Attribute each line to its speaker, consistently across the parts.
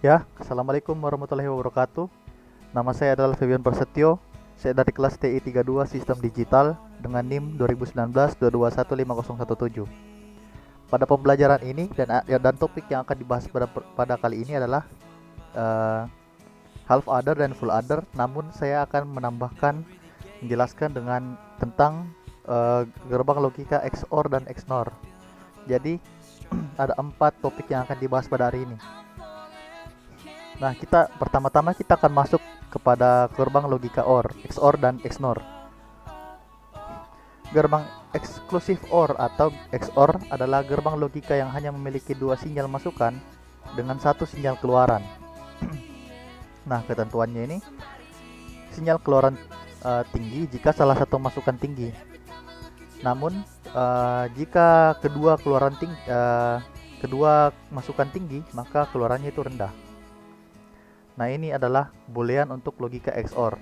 Speaker 1: Ya, assalamualaikum warahmatullahi wabarakatuh. Nama saya adalah Febian Prasetyo. Saya dari kelas TI 32 Sistem Digital dengan NIM 2019-2215017. Pada pembelajaran ini dan topik yang akan dibahas pada kali ini adalah uh, half adder dan full adder. Namun saya akan menjelaskan dengan tentang gerbang logika XOR dan XNOR. Jadi ada 4 topik yang akan dibahas pada hari ini. Nah, pertama-tama kita akan masuk kepada gerbang logika OR, XOR dan XNOR. Gerbang eksklusif OR atau XOR adalah gerbang logika yang hanya memiliki 2 sinyal masukan dengan 1 sinyal keluaran. Nah, ketentuannya ini sinyal keluaran tinggi jika salah satu masukan tinggi. Namun jika kedua masukan tinggi, maka keluarannya itu rendah. Nah, ini adalah boolean untuk logika XOR,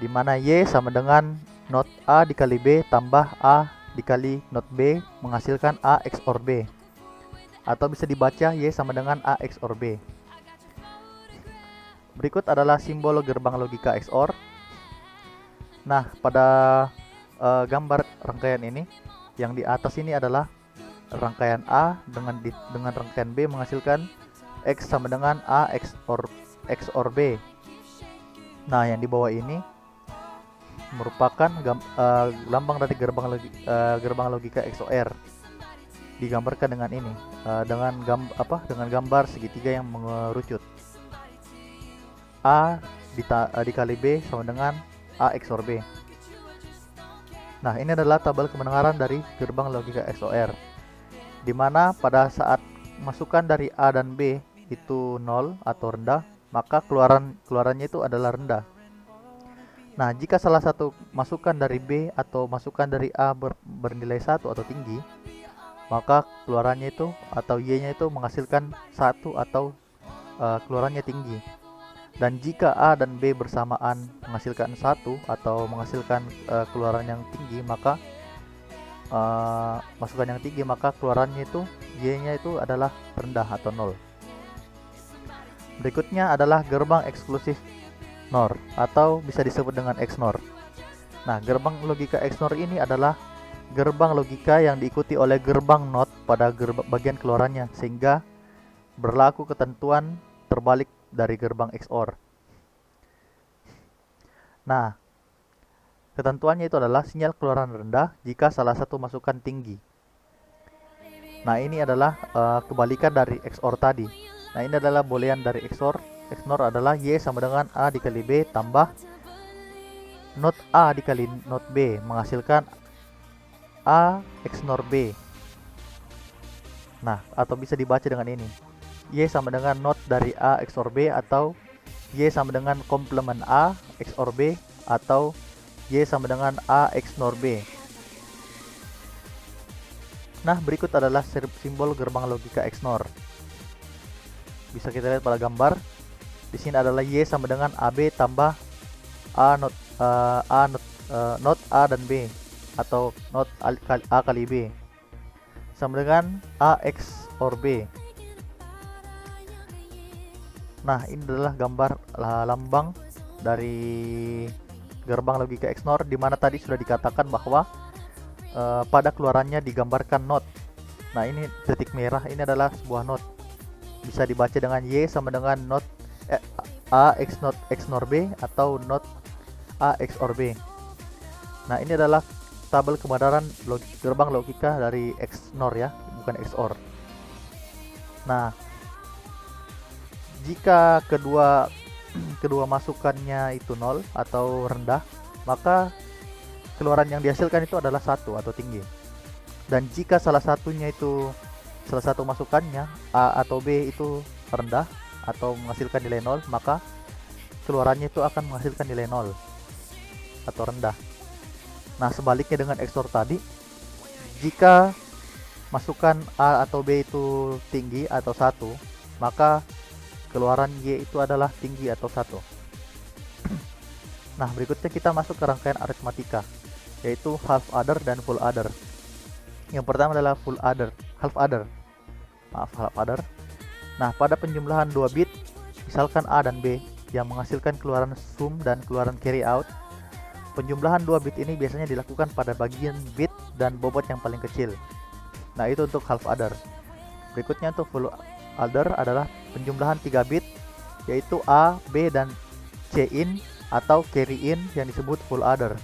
Speaker 1: di mana Y sama dengan not A dikali B tambah A dikali not B menghasilkan A XOR B. Atau bisa dibaca Y sama dengan A XOR B. Berikut adalah simbol gerbang logika XOR. Nah, pada gambar rangkaian ini, yang di atas ini adalah rangkaian A dengan rangkaian B menghasilkan X sama dengan A XOR B. Nah, yang di bawah ini merupakan lambang dari gerbang logika XOR. Digambarkan dengan ini, dengan gambar segitiga yang mengerucut. A dikali B sama dengan A XOR B. Nah, ini adalah tabel kemendengaran dari gerbang logika XOR, di mana pada saat masukan dari A dan B itu 0 atau rendah, maka keluarannya itu adalah rendah. Nah, jika salah satu masukan dari B atau masukan dari A bernilai 1 atau tinggi, maka keluarannya itu atau Y-nya itu menghasilkan 1 atau keluarannya tinggi. Dan jika A dan B bersamaan menghasilkan 1 atau menghasilkan keluaran yang tinggi, maka masukan yang tinggi, maka keluarannya itu Y-nya itu adalah rendah atau 0. Berikutnya adalah gerbang eksklusif NOR atau bisa disebut dengan XNOR. Nah, gerbang logika XNOR ini adalah gerbang logika yang diikuti oleh gerbang NOT pada bagian keluarannya, sehingga berlaku ketentuan terbalik dari gerbang XOR. Nah, ketentuannya itu adalah sinyal keluaran rendah jika salah satu masukan tinggi. Nah, ini adalah kebalikan dari XOR tadi. Nah, ini adalah boolean dari XOR. XNOR adalah Y sama dengan A dikali B tambah not A dikali not B menghasilkan A XNOR B. Nah, atau bisa dibaca dengan ini, Y sama dengan not dari A XOR B, atau Y sama dengan komplement A XOR B, atau Y sama dengan A XNOR B. Nah, berikut adalah simbol gerbang logika XNOR. Bisa kita lihat pada gambar. Di sini adalah Y sama dengan AB tambah not A dan B, atau not A kali B sama dengan A XOR B. Nah, ini adalah gambar lambang dari gerbang logika XNOR, di mana tadi sudah dikatakan bahwa pada keluarannya digambarkan not. Nah, ini titik merah ini adalah sebuah not. Bisa dibaca dengan Y sama dengan not A XNOR B atau not A XOR B. Nah, ini adalah tabel kebenaran gerbang logika dari XNOR ya, bukan XOR. Nah, jika kedua masukannya itu 0 atau rendah, maka keluaran yang dihasilkan itu adalah 1 atau tinggi. Dan jika salah satu masukannya A atau B itu rendah atau menghasilkan nilai 0, maka keluarannya itu akan menghasilkan nilai 0 atau rendah. Nah, sebaliknya dengan XOR tadi, jika masukan A atau B itu tinggi atau 1, maka keluaran Y itu adalah tinggi atau 1. Nah, berikutnya kita masuk ke rangkaian aritmatika, yaitu half adder dan full adder. Yang pertama adalah half adder. Nah, pada penjumlahan 2 bit, misalkan A dan B yang menghasilkan keluaran sum dan keluaran carry out, penjumlahan 2 bit ini biasanya dilakukan pada bagian bit dan bobot yang paling kecil. Nah, itu untuk half adder. Berikutnya untuk full adder adalah penjumlahan 3 bit, yaitu A, B, dan C in atau carry in yang disebut full adder.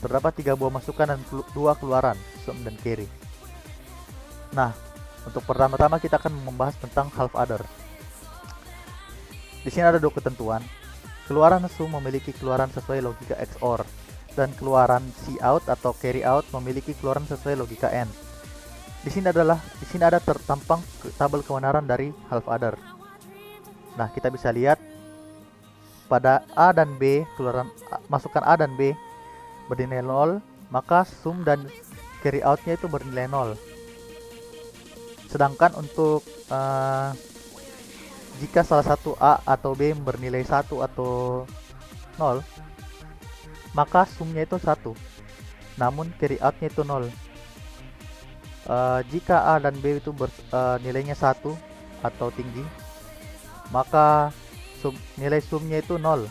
Speaker 1: Terdapat 3 buah masukan dan 2 keluaran, sum dan carry. Nah, untuk pertama-tama kita akan membahas tentang half adder. Di sini ada 2 ketentuan. Keluaran sum memiliki keluaran sesuai logika XOR dan keluaran cout atau carry out memiliki keluaran sesuai logika AND. Di sini ada tertampang tabel kebenaran dari half adder. Nah, kita bisa lihat pada A dan B, keluaran masukan A dan B bernilai 0, maka sum dan carry outnya itu bernilai 0. Sedangkan untuk jika salah satu A atau B bernilai 1 atau 0, maka sumnya itu 1, namun carry outnya itu 0. Jika A dan B itu nilainya 1 atau tinggi, maka nilai sumnya itu 0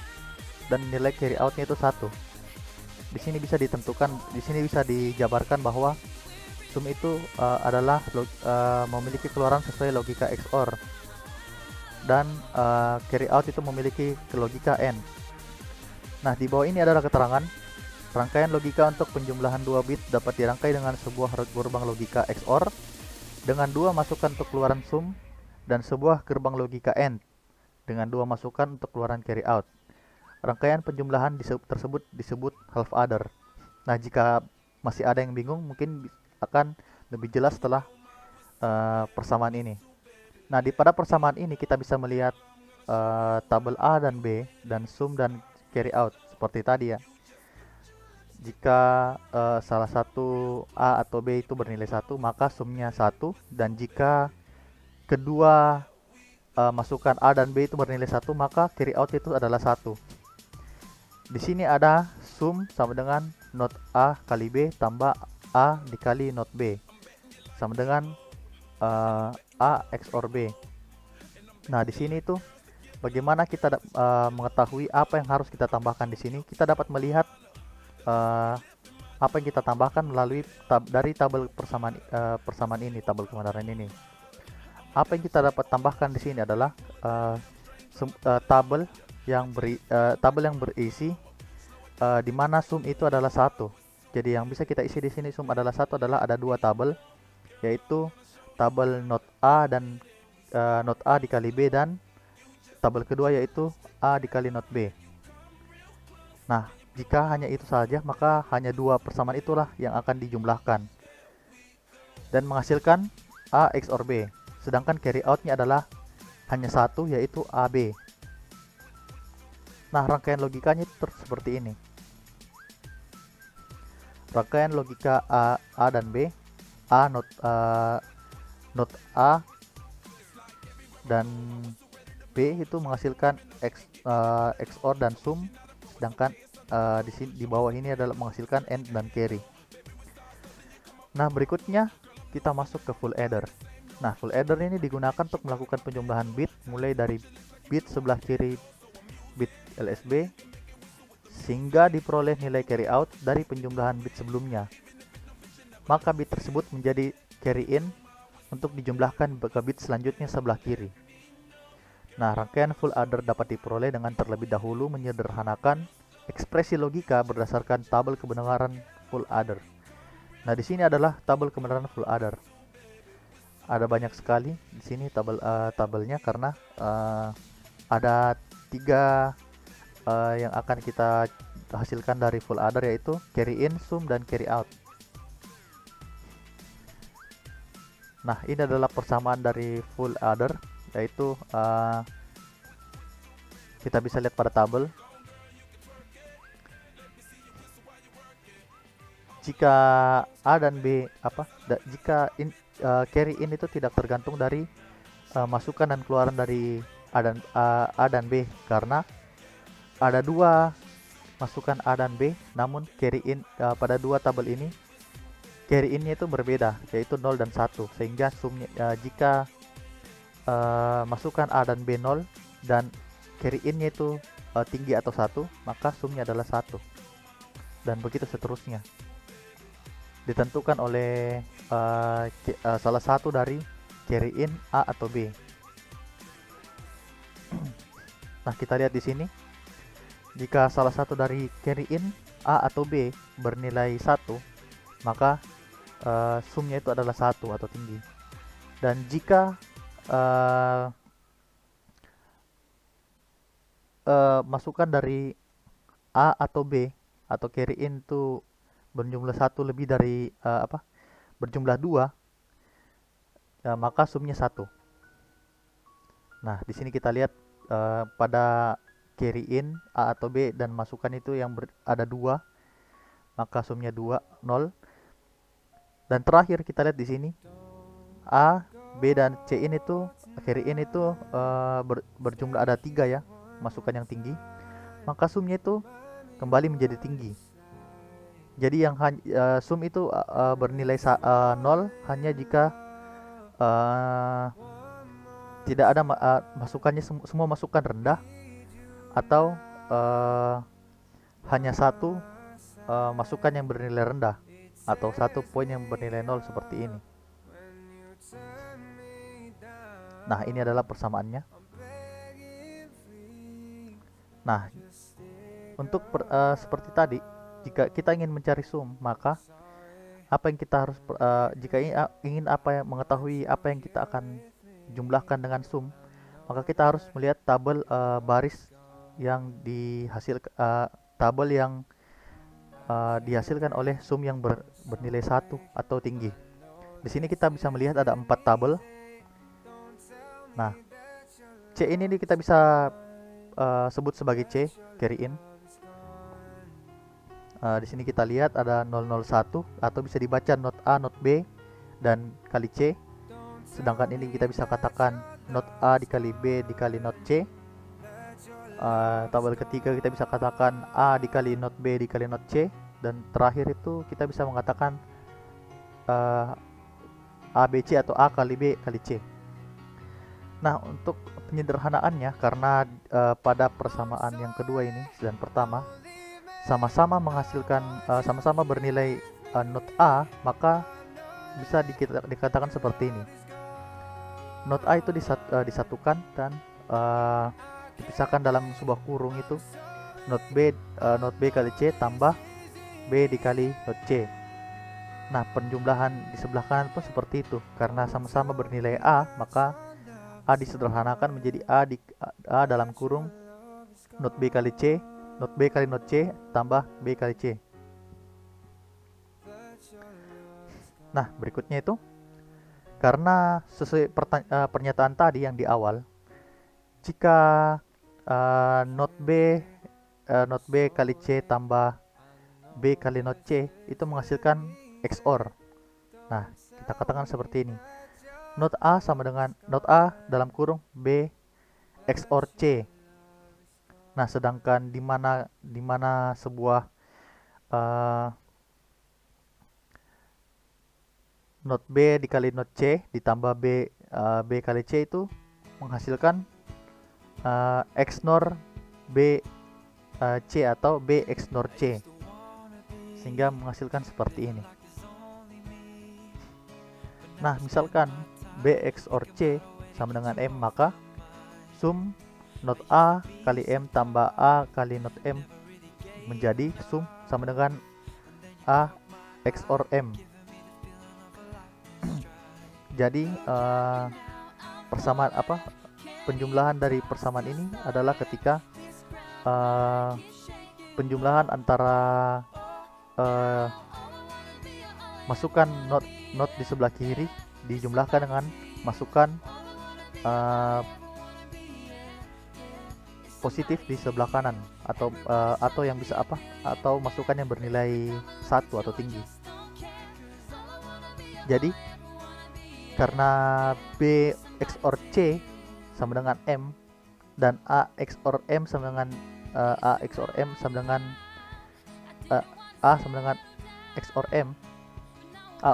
Speaker 1: dan nilai carry outnya itu 1. Di sini bisa ditentukan, di sini bisa dijabarkan bahwa sum itu adalah memiliki keluaran sesuai logika XOR dan carry out itu memiliki logika AND. Nah, di bawah ini adalah keterangan rangkaian logika untuk penjumlahan 2 bit dapat dirangkai dengan sebuah gerbang logika XOR dengan 2 masukan untuk keluaran sum dan sebuah gerbang logika AND dengan 2 masukan untuk keluaran carry out. Rangkaian penjumlahan tersebut disebut half adder. Nah, jika masih ada yang bingung, mungkin akan lebih jelas setelah persamaan ini. Nah, pada persamaan ini kita bisa melihat tabel A dan B dan sum dan carry out seperti tadi ya. Jika salah satu A atau B itu bernilai 1, maka sumnya 1, dan jika kedua masukan A dan B itu bernilai 1, maka carry out itu adalah 1. Di sini ada sum sama dengan not A kali B tambah A dikali not B sama dengan A XOR B. Nah, di sini itu bagaimana kita mengetahui apa yang harus kita tambahkan di sini? Kita dapat melihat apa yang kita tambahkan melalui dari tabel persamaan ini, tabel kebenaran ini. Apa yang kita dapat tambahkan di sini adalah tabel yang berisi di mana sum itu adalah 1. Jadi yang bisa kita isi di sini sum adalah 1 adalah ada 2 tabel, yaitu tabel not A dan not A dikali B, dan tabel kedua yaitu A dikali not B. Nah, jika hanya itu saja, maka hanya 2 persamaan itulah yang akan dijumlahkan dan menghasilkan A XOR B. Sedangkan carry outnya adalah hanya 1, yaitu AB. Nah, rangkaian logikanya seperti ini. Rangkaian logika A dan B, A not A dan B itu menghasilkan XOR dan sum, sedangkan di bawah ini adalah menghasilkan AND dan carry. Nah, berikutnya kita masuk ke full adder. Nah, full adder ini digunakan untuk melakukan penjumlahan bit mulai dari bit sebelah kiri bit LSB sehingga diperoleh nilai carry out dari penjumlahan bit sebelumnya. Maka bit tersebut menjadi carry in untuk dijumlahkan ke bit selanjutnya sebelah kiri. Nah, rangkaian full adder dapat diperoleh dengan terlebih dahulu menyederhanakan ekspresi logika berdasarkan tabel kebenaran full adder. Nah, di sini adalah tabel kebenaran full adder. Ada banyak sekali di sini tabelnya karena ada 3 yang akan kita hasilkan dari full adder, yaitu carry in, sum, dan carry out. Nah, ini adalah persamaan dari full adder, yaitu kita bisa lihat pada tabel. Jika A dan B jika carry in itu tidak tergantung dari masukan dan keluaran dari A dan B, karena ada 2 masukan A dan B, namun carry in pada 2 tabel ini carry in-nya itu berbeda, yaitu 0 dan 1, sehingga sumnya jika masukkan A dan B 0 dan carry in-nya itu tinggi atau 1, maka sumnya adalah 1. Dan begitu seterusnya. Ditentukan oleh salah satu dari carry in A atau B. Nah, kita lihat di sini. Jika salah satu dari carry in A atau B bernilai 1, maka sumnya itu adalah 1 atau tinggi. Dan jika masukan dari A atau B atau carry in itu berjumlah 1 lebih dari berjumlah 2, maka sumnya 1. Nah, di sini kita lihat pada carry in A atau B dan masukan itu yang ada 2, maka sumnya 2, 0. Dan terakhir kita lihat di sini A, B dan C in itu carry in itu berjumlah ada 3 ya, masukan yang tinggi, maka sumnya itu kembali menjadi tinggi. Jadi yang sum itu bernilai 0 hanya jika tidak ada masukannya semua masukan rendah, atau hanya satu masukan yang bernilai rendah, atau satu poin yang bernilai 0 seperti ini. Nah, ini adalah persamaannya. Nah, untuk seperti tadi, jika kita ingin mencari sum, maka apa yang kita harus jika ingin mengetahui apa yang kita akan jumlahkan dengan sum, maka kita harus melihat tabel baris yang tabel yang dihasilkan oleh sum yang bernilai 1 atau tinggi. Di sini kita bisa melihat ada 4 tabel. Nah, C ini kita bisa sebut sebagai C, carry in. Di sini kita lihat ada 001 atau bisa dibaca not A, not B dan kali C. Sedangkan ini kita bisa katakan not A dikali B dikali not C. Tabel ketiga kita bisa katakan A dikali not B dikali not C. Dan terakhir itu kita bisa mengatakan A, B, C atau A kali B kali C. Nah, untuk penyederhanaannya, karena pada persamaan yang kedua ini dan pertama sama-sama menghasilkan sama-sama bernilai not A, maka bisa dikatakan seperti ini. Not A itu disatukan dan dipisahkan dalam sebuah kurung itu not B kali C tambah B dikali not C. Nah, penjumlahan di sebelah kanan pun seperti itu. Karena sama-sama bernilai A, maka A disederhanakan menjadi A dalam kurung not B kali C, not B kali not C tambah B kali C. Nah, berikutnya itu, karena sesuai pernyataan tadi yang di awal, jika not B kali C tambah B kali not C itu menghasilkan XOR. Nah, kita katakan seperti ini. Not A sama dengan not A dalam kurung B XOR C. Nah, sedangkan di mana sebuah not B dikali not C ditambah B kali C itu menghasilkan XNOR B C atau B XNOR C, sehingga menghasilkan seperti ini. Nah, misalkan B XOR C sama dengan M, maka sum not A kali M tambah A kali not M menjadi sum sama dengan A XOR M. Jadi persamaan penjumlahan dari persamaan ini adalah ketika penjumlahan antara masukan not di sebelah kiri dijumlahkan dengan masukan positif di sebelah kanan, atau yang bisa atau masukan yang bernilai 1 atau tinggi. Jadi karena B XOR C sama dengan M dan A XOR M sama dengan A XOR M sama dengan A sama dengan XOR M, A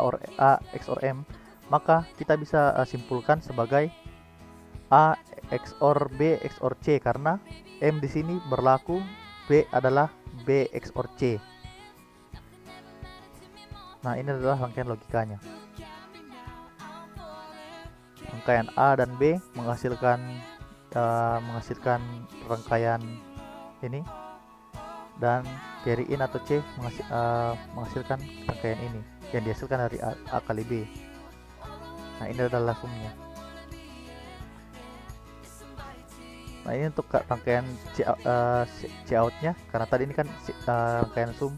Speaker 1: XOR M, maka kita bisa simpulkan sebagai A XOR B XOR C, karena M di sini berlaku B adalah B XOR C. Nah, ini adalah rangkaian logikanya. Rangkaian A dan B menghasilkan rangkaian ini, dan carry in atau C menghasilkan rangkaian ini yang dihasilkan dari A kali B. Nah, ini adalah sumnya. Nah, ini untuk rangkaian C outnya, karena tadi ini kan rangkaian sum.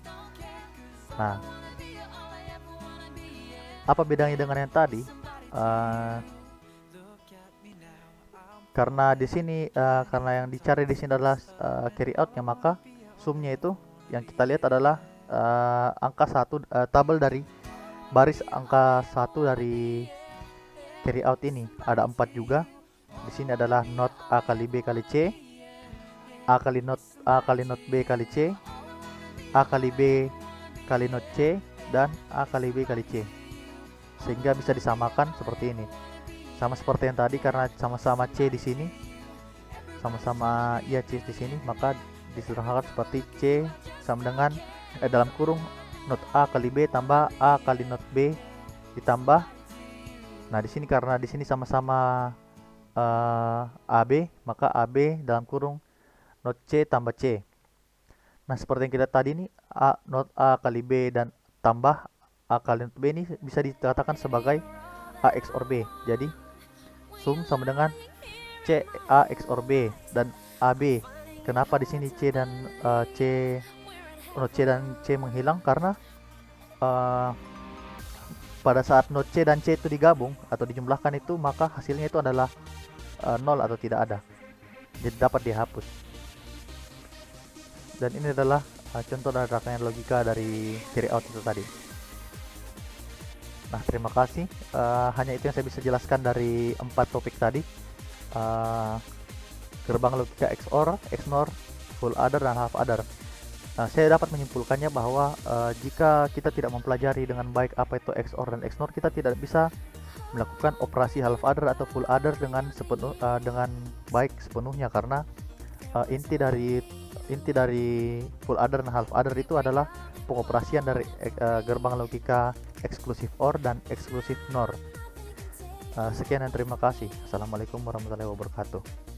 Speaker 1: Nah, apa bedanya dengan yang tadi? Karena di sini karena yang dicari di sini adalah carry outnya, maka sumnya itu yang kita lihat adalah angka 1, tabel dari baris angka 1 dari carry out ini. Ada 4 juga. Di sini adalah not A kali B kali C, A kali not B kali C, A kali B kali not C, dan A kali B kali C. Sehingga bisa disamakan seperti ini. Sama seperti yang tadi, karena sama-sama C di sini, sama-sama C di sini, maka disederhanakan seperti C sama dengan dalam kurung not A kali B tambah A kali not B ditambah. Nah, di sini karena di sini sama-sama AB, maka AB dalam kurung not C tambah C. Nah, seperti yang kita tadi ini, not A kali B dan tambah A kali not B ini bisa dikatakan sebagai A XOR B. Jadi sum sama dengan C A XOR B dan AB. Kenapa di sini C dan C dan C menghilang? Karena pada saat not C dan C itu digabung atau dijumlahkan itu, maka hasilnya itu adalah 0 atau tidak ada. Jadi dapat dihapus. Dan ini adalah contoh dari rangkaian logika dari carry out itu tadi. Nah, terima kasih. Hanya itu yang saya bisa jelaskan dari 4 topik tadi. Gerbang logika XOR, XNOR, full adder, dan half adder. Saya dapat menyimpulkannya bahwa jika kita tidak mempelajari dengan baik apa itu XOR dan XNOR, kita tidak bisa melakukan operasi half adder atau full adder dengan baik sepenuhnya, karena inti dari full adder dan half adder itu adalah pengoperasian dari gerbang logika eksklusif OR dan eksklusif NOR. Sekian dan terima kasih. Assalamualaikum warahmatullahi wabarakatuh.